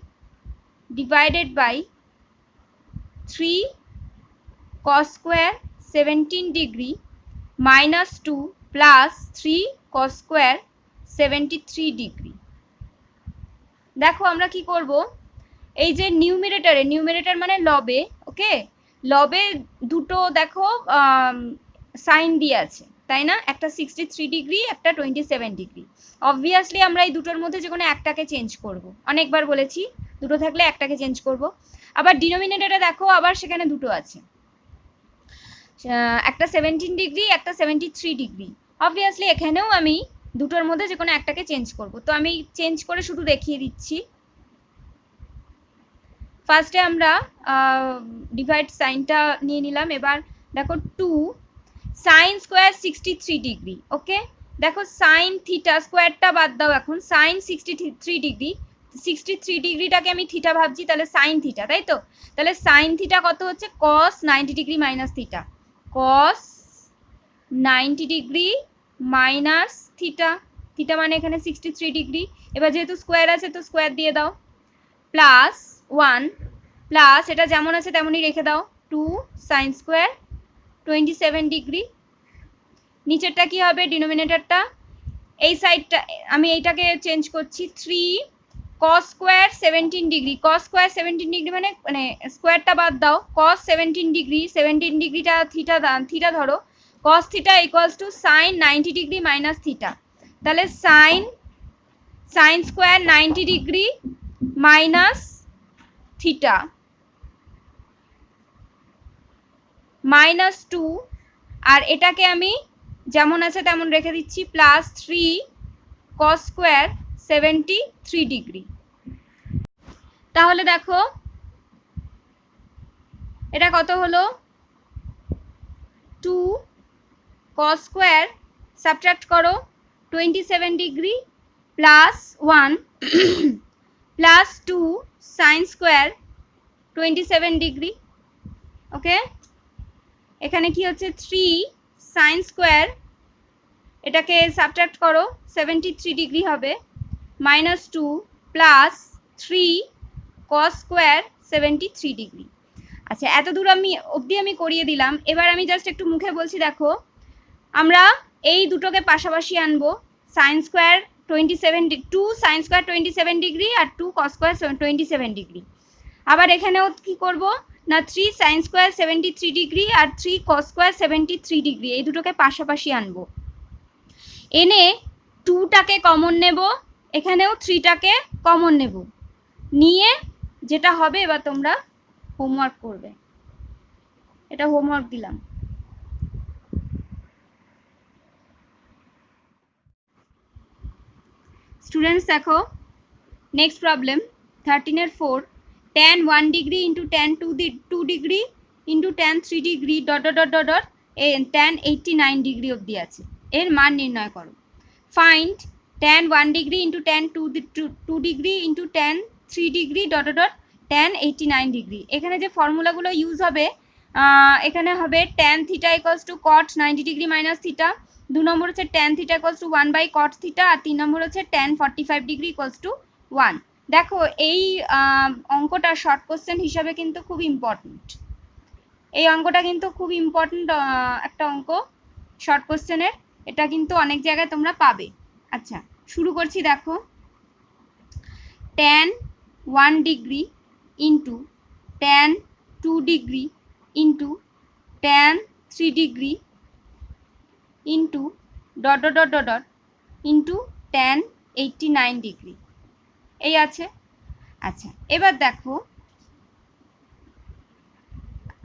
divided by 3 cos square 17 degree minus 2 plus 3 cos square 73 degree। দেখো আমরা কি করব, এই যে নিউমিরেটর মানে লবে, ওকে, লবে দুটো দেখো সাইন দিয়ে আছে, তাই না? একটা 63 ডিগ্রি, একটা 27 ডিগ্রি। অবভিয়াসলি আমরা এই দুটোর মধ্যে যে কোনো একটাকে চেঞ্জ করব, অনেকবার বলেছি দুটো থাকলে একটাকে চেঞ্জ করব। আবার ডিনোমিনেটরে দেখো আবার সেখানে দুটো আছে, একটা 17 ডিগ্রি, একটা 73 ডিগ্রি। অবভিয়াসলি এখানেও আমি দুটোর মধ্যে যে কোনো একটাকে চেঞ্জ করব। তো আমি চেঞ্জ করে শুধু দেখিয়ে দিচ্ছি। ফার্স্টে আমরা ডিভাইড সাইনটা নিয়ে নিলাম। এবার দেখো 2 সাইন স্কোয়ার 63 ডিগ্রি। ওকে, দেখো সাইন থিটা স্কোয়ারটা বাদ দাও, এখন সাইন 63 ডিগ্রি, 63 ডিগ্রিটাকে আমি থিটা ভাবছি, তাহলে সাইন থিটা, তাই তো? তাহলে সাইন থিটা কত হচ্ছে? কস 90 ডিগ্রি মাইনাস থিটা, কস 90 ডিগ্রি মাইনাস থিটা, থিটা মানে এখানে 63 ডিগ্রি। এবার যেহেতু স্কোয়ার আছে তো স্কোয়ার দিয়ে দাও, প্লাস 1 প্লাস এটা যেমন আছে তেমনই রেখে দাও 2 সাইন স্কোয়ার 27 ডিগ্রি। নিচেরটা কি হবে? ডিনোমিনেটরটা, এই সাইডটা আমি এইটাকে চেঞ্জ করছি, 3 cos square 17 degree. cos square 17 degree মানে স্কোয়ারটা বাদ দাও, cos 17 ডিগ্রি, 17 ডিগ্রিটা থিটা ধরো, cos theta equals to sine 90 degree minus theta. তাহলে sine square 90 degree minus theta minus 2, আর এটাকে আমি যেমন আছে তেমন রেখে দিচ্ছি, প্লাস 3 cos স্কোয়ার 73 ডিগ্রি। তাহলে দেখো এটা কত হলো? 2 cos স্কোয়ার সাবট্রাক্ট করো 27 degree plus 1 plus 2 sine square 27 degree. Okay, এখানে কি হচ্ছে? 3 সাইন স্কোয়ার, এটাকে সাবট্রাক্ট করো 73 ডিগ্রি হবে, minus 2 plus 3 cos square 73 degree. আচ্ছা, এত দূর অবধি আমি করিয়ে দিলাম। এবার আমি জাস্ট একটু মুখে বলছি। দেখো আমরা এই দুটোকে পাশাপাশি আনবো, sine square 2 sine square 27 degree আর 2 cos স্কোয়ার 27 ডিগ্রি। আবার এখানেও কি করব না, 3 সাইন স্কোয়ার 73 ডিগ্রি আর 3 cos স্কোয়ার 73 ডিগ্রি, এই দুটোকে পাশাপাশি আনবো, এনে 2টাকে কমন নেব, এখানেও 3টাকে কমন নেব, নিয়ে যেটা হবে এবার তোমরা হোমওয়ার্ক করবে। এটা হোমওয়ার্ক দিলাম। স্টুডেন্টস দেখো নেক্সট প্রবলেম 13 এর 4, tan 1 degree into tan 2 degree into tan 3 degree dot dot dot dot tan 89 degree অবধি আছে, এর মান নির্ণয় করো। Find tan 1 degree into tan 2 degree into tan 3 degree dot dot tan 89 degree. এখানে যে ফর্মুলাগুলো ইউজ হবে, এখানে হবে tan theta equals to cot 90 degree minus theta, 2 নম্বর হচ্ছে tan theta equals to 1 by cot theta, আর 3 নম্বর হচ্ছে tan 45 ডিগ্রি ইকুয়ালস টু 1। দেখো এই অঙ্কটা শর্ট কোশ্চেন হিসাবে কিন্তু খুব ইম্পর্টেন্ট, এই অঙ্কটা কিন্তু খুব ইম্পর্টেন্ট একটা অঙ্ক শর্ট কোশ্চেনের, এটা কিন্তু অনেক জায়গায় তোমরা পাবে। আচ্ছা শুরু করছি। দেখো tan 1 degree into tan 2 degree into tan 3 degree into dot dot dot dot into tan 89 degree, এই আছে। আচ্ছা এবার দেখো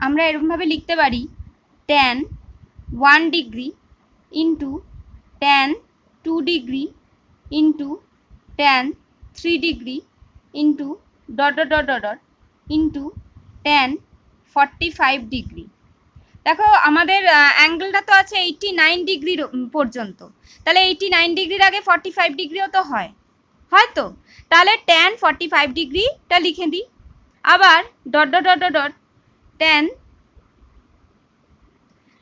আমরা এরকমভাবে লিখতে পারি tan 1 degree into tan 2 degree into tan 3 degree into dot dot dot dot into tan 45 degree. দেখো আমাদের অ্যাঙ্গেলটা তো আছে 89 ডিগ্রির পর্যন্ত, তাহলে 89 ডিগ্রির আগে 45 ডিগ্রিও তো হয়, হয়তো। তাহলে tan 45 ডিগ্রিটা লিখে দিই। আবার dot dot dot dot tan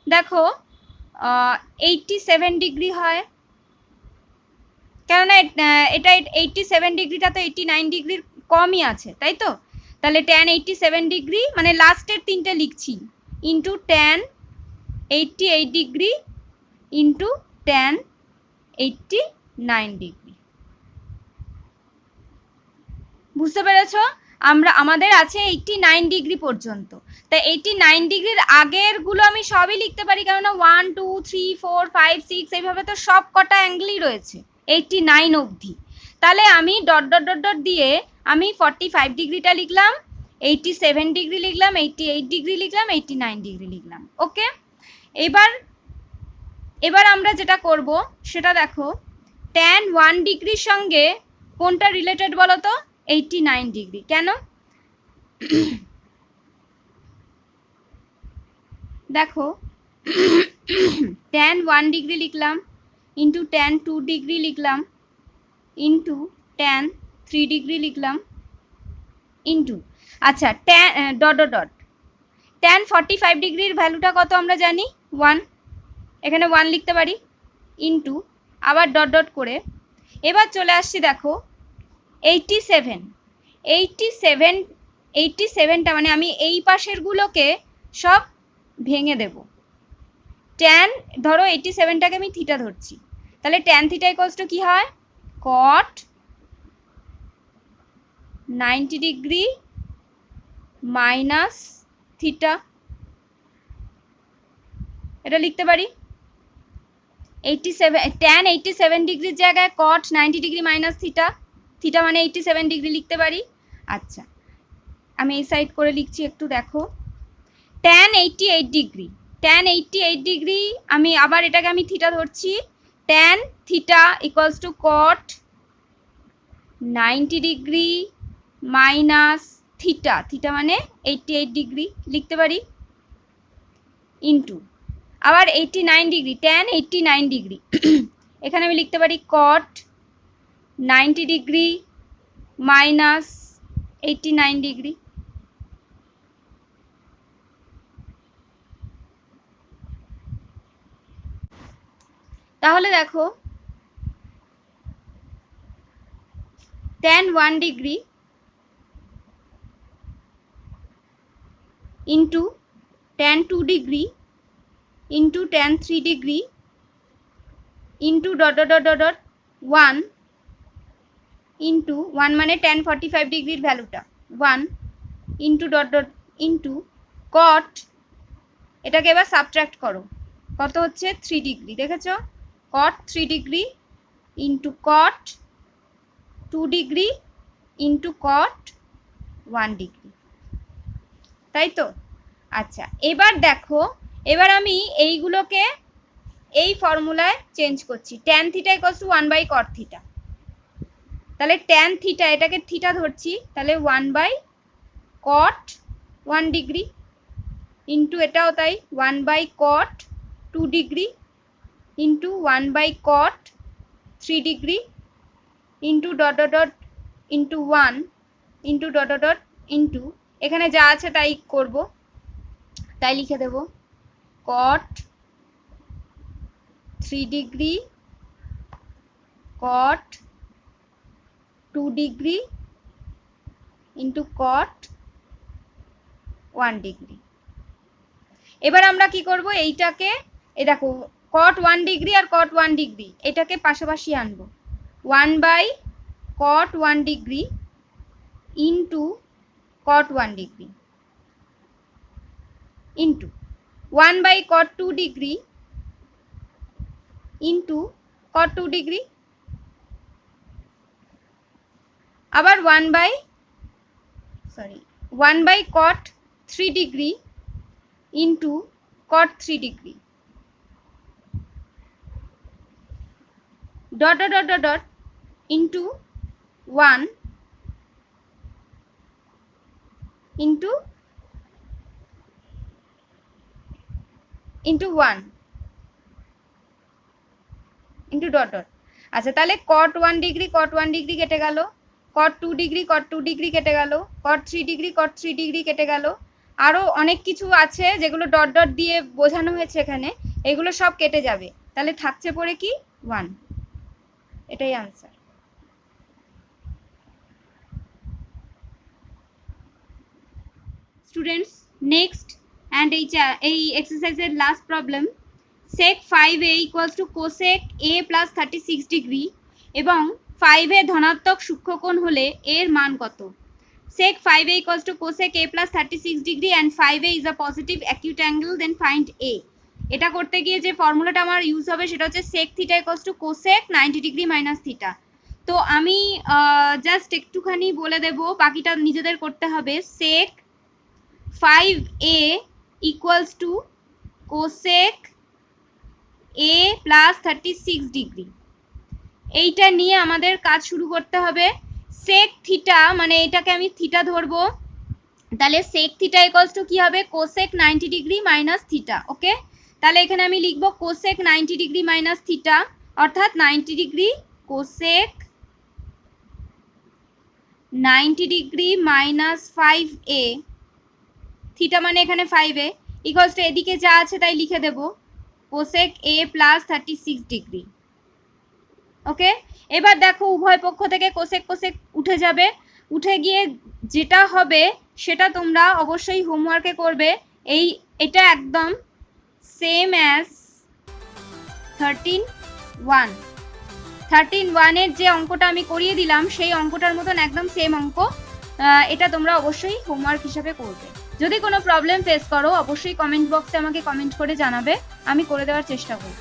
দেখো 87 ডিগ্রি হয়, কেননা এটা 87 ডিগ্রিটা তো 89 ডিগ্রির কমই আছে, তাই তো। তাহলে tan 87 ডিগ্রি মানে লাস্টের তিনটে লিখছি, into tan 88 degree into tan 89 degree. বুঝতে পেরেছ? আমাদের আছে 89 ডিগ্রি পর্যন্ত, তাই 89 ডিগ্রির আগের গুলো আমি সবই লিখতে পারি, কেননা 1 2 3 4 5 6 এইভাবে তো সব কটা অ্যাঙ্গেলই রয়েছে 89 অবধি। তাহলে আমি ডট ডট ডট ডট দিয়ে আমি 45 ডিগ্রিটা লিখলাম, 87 ডিগ্রি লিখলাম, 88 ডিগ্রি লিখলাম, 89 ডিগ্রি লিখলাম। ওকে, এবার আমরা যেটা করব সেটা দেখো, tan 1 ডিগ্রির সঙ্গে কোনটা রিলেটেড বলো তো? 89 ডিগ্রি। কেন? দেখো tan 1 ডিগ্রি লিখলাম, ইন্টু tan 2 ডিগ্রি লিখলাম, ইন্টু tan 3 ডিগ্রি লিখলাম, ইন্টু আচ্ছা ডট ডট ডট tan 45 ডিগ্রির ভ্যালুটা কত আমরা জানি? 1, এখানে 1 লিখতে পারি, ইন্টু আবার ডট ডট করে এবার চলে আসছি দেখো 87টা মানে আমি এই পাশের গুলোকে সব ভেঙে দেব। tan ধরো 87টাকে আমি থিটা ধরছি, তাহলে tan থিটা ইকুয়ালস টু কি হয়? cot 90 ডিগ্রি মাইনাস থিটা, এটা লিখতে পারি। 87 tan 87 ডিগ্রির জায়গায় cot 90 degree minus theta, theta মানে 87 ডিগ্রি লিখতে পারি। আচ্ছা আমি এই সাইড করে লিখছি, একটু দেখো tan 88 ডিগ্রি আমি আবার এটাকে আমি থিটা ধরছি, tan theta equals to cot 90 degree minus theta, theta মানে 88 ডিগ্রি লিখতে পারি, ইন্টু আবার 89 ডিগ্রি tan 89 ডিগ্রি এখানে আমি লিখতে পারি cot 90 ডিগ্রি মাইনাস 89 ডিগ্রি। তাহলে দেখো tan 1 degree into tan 2 degree into tan 3 degree into dot dot dot dot 1 into 1 মানে tan 45 ডিগ্রির ভ্যালুটা 1 into dot dot into cot, এটাকে এবার সাবট্রাক্ট করো, কত হচ্ছে 3 ডিগ্রি, দেখেছো? cot 3 degree into cot 2 degree into cot 1 degree, তাই তো? আচ্ছা এবার দেখো, এবার আমি এইগুলোকে এই ফর্মুলায় চেঞ্জ করছি, tan theta equals to 1 by cot theta, তাহলে tan থিটা এটাকে থিটা ধরছি, তাহলে 1 বাই cot 1 ডিগ্রি ইন্টু এটাও তাই 1 by cot 2 degree into 1 by cot 3 degree into dot dot dot into 1 into dot dot dot into এখানে যা আছে তাই করব, তাই লিখে দেব cot 3 degree cot 2 degree into cot 1 degree. এবার আমরা কি করব, এইটাকে এই দেখো cot 1 ডিগ্রি আর cot 1 ডিগ্রি এটাকে পাশাপাশি আনবো, 1 by cot 1 degree into cot 1 degree into 1 by cot 2 degree into cot 2 degree, আবার 1 by cot 3 degree into cot 3 degree, dot dot dot dot into 1 into into 1 into dot dot. আচ্ছা তাহলে কট 1 degree কেটে গেল, কট 2 degree কেটে গেল, কট 3 degree কেটে গেল, আরো অনেক কিছু আছে যেগুলো ডট ডট দিয়ে বোঝানো হয়েছে এখানে, এগুলো সব কেটে যাবে, তাহলে থাকছে পড়ে কি 1। এটাই আনসার। স্টুডেন্টস নেক্সট অ্যান্ড এই এক্সারসাইজের last problem, sec 5a equals to cosec a plus 36 degree এবং 5 এ ধনাত্মক সূক্ষ্মকোণ হলে এর মান কত? sec 5a equals to cosec a plus 36 degree and 5a is a positive acute angle, then find a। এটা করতে গিয়ে যে ফর্মুলাটা আমার ইউজ হবে সেটা হচ্ছে sec theta equals to cosec 90 degree minus theta। তো আমি জাস্ট একটুখানি বলে দেব, বাকিটা নিজেদের করতে হবে। sec 5a equals to cosec a plus 36 degree, এইটা নিয়ে আমাদের কাজ শুরু করতে হবে। sec থিটা মানে এটাকে আমি থিটা ধরবো, তাহলে sec থিটা ইকুয়ালস টু কি হবে? cosec 90 degree minus theta. Okay, তাহলে এখানে আমি লিখবো cosec 90 ডিগ্রি মাইনাস থিটা, অর্থাৎ 90 degree cosec 90 degree minus 5a, theta মানে এখানে 5a ইকুয়ালস টু এদিকে যা আছে তাই লিখে দেব cosec a প্লাস 36 ডিগ্রি। ওকে, এবার দেখো উভয় পক্ষ থেকে কোসেক কোসেক উঠে যাবে, উঠে গিয়ে যেটা হবে সেটা তোমরা অবশ্যই হোমওয়ার্কে করবে। এটা একদম সেম অ্যাজ 13(1) এর যে অঙ্কটা আমি করিয়ে দিলাম সেই অঙ্কটার মতন একদম সেম অঙ্ক। এটা তোমরা অবশ্যই হোমওয়ার্ক হিসাবে করবে। যদি কোনো প্রবলেম ফেস করো অবশ্যই কমেন্ট বক্সে আমাকে কমেন্ট করে জানাবে, আমি করে দেওয়ার চেষ্টা করব।